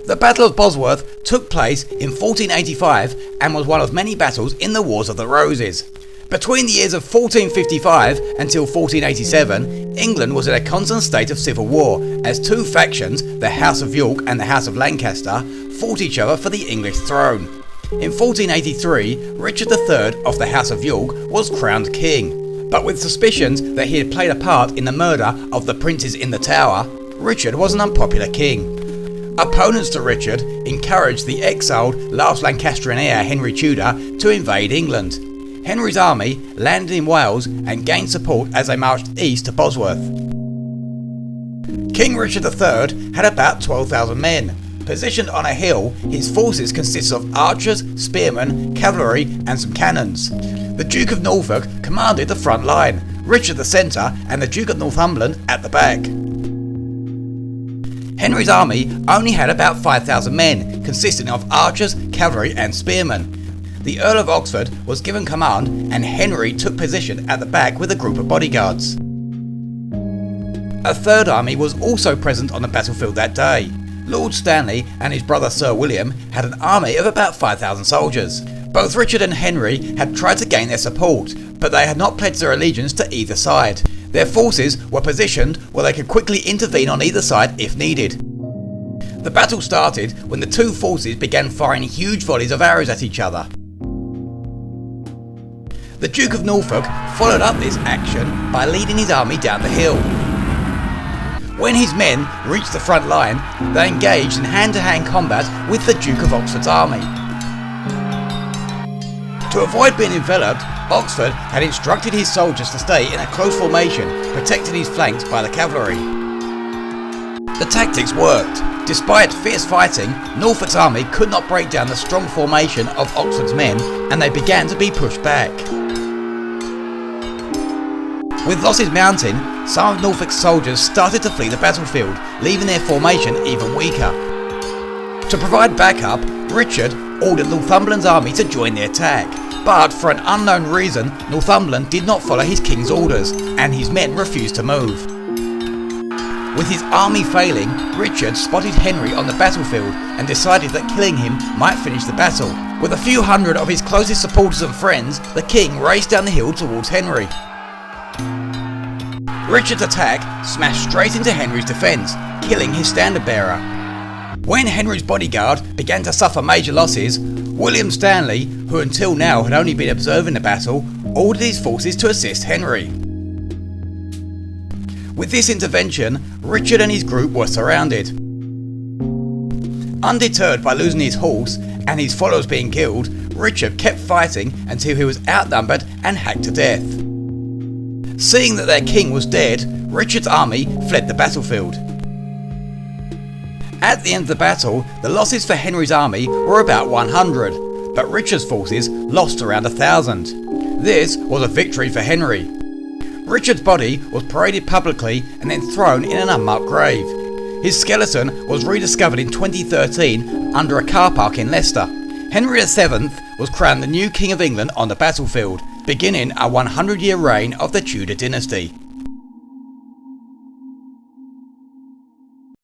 The Battle of Bosworth took place in 1485 and was one of many battles in the Wars of the Roses. Between the years of 1455 until 1487, England was in a constant state of civil war as two factions, the House of York and the House of Lancaster, fought each other for the English throne. In 1483, Richard III of the House of York was crowned king, but with suspicions that he had played a part in the murder of the princes in the Tower, Richard was an unpopular king. Opponents to Richard encouraged the exiled last Lancastrian heir Henry Tudor to invade England. Henry's army landed in Wales and gained support as they marched east to Bosworth. King Richard III had about 12,000 men. Positioned on a hill, his forces consisted of archers, spearmen, cavalry and some cannons. The Duke of Norfolk commanded the front line, Richard the centre and the Duke of Northumberland at the back. Henry's army only had about 5,000 men, consisting of archers, cavalry and spearmen. The Earl of Oxford was given command and Henry took position at the back with a group of bodyguards. A third army was also present on the battlefield that day. Lord Stanley and his brother Sir William had an army of about 5,000 soldiers. Both Richard and Henry had tried to gain their support, but they had not pledged their allegiance to either side. Their forces were positioned where they could quickly intervene on either side if needed. The battle started when the two forces began firing huge volleys of arrows at each other. The Duke of Norfolk followed up this action by leading his army down the hill. When his men reached the front line, they engaged in hand-to-hand combat with the Duke of Oxford's army. To avoid being enveloped, Oxford had instructed his soldiers to stay in a close formation, protecting his flanks by the cavalry. The tactics worked. Despite fierce fighting, Norfolk's army could not break down the strong formation of Oxford's men, and they began to be pushed back. With losses mounting, some of Norfolk's soldiers started to flee the battlefield, leaving their formation even weaker. To provide backup, Richard ordered Northumberland's army to join the attack, but for an unknown reason, Northumberland did not follow his king's orders, and his men refused to move. With his army failing, Richard spotted Henry on the battlefield and decided that killing him might finish the battle. With a few hundred of his closest supporters and friends, the king raced down the hill towards Henry. Richard's attack smashed straight into Henry's defence, killing his standard bearer. When Henry's bodyguard began to suffer major losses, William Stanley, who until now had only been observing the battle, ordered his forces to assist Henry. With this intervention, Richard and his group were surrounded. Undeterred by losing his horse and his followers being killed, Richard kept fighting until he was outnumbered and hacked to death. Seeing that their king was dead, Richard's army fled the battlefield. At the end of the battle, the losses for Henry's army were about 100, but Richard's forces lost around 1,000. This was a victory for Henry. Richard's body was paraded publicly and then thrown in an unmarked grave. His skeleton was rediscovered in 2013 under a car park in Leicester. Henry VII was crowned the new King of England on the battlefield, beginning a 100-year reign of the Tudor dynasty.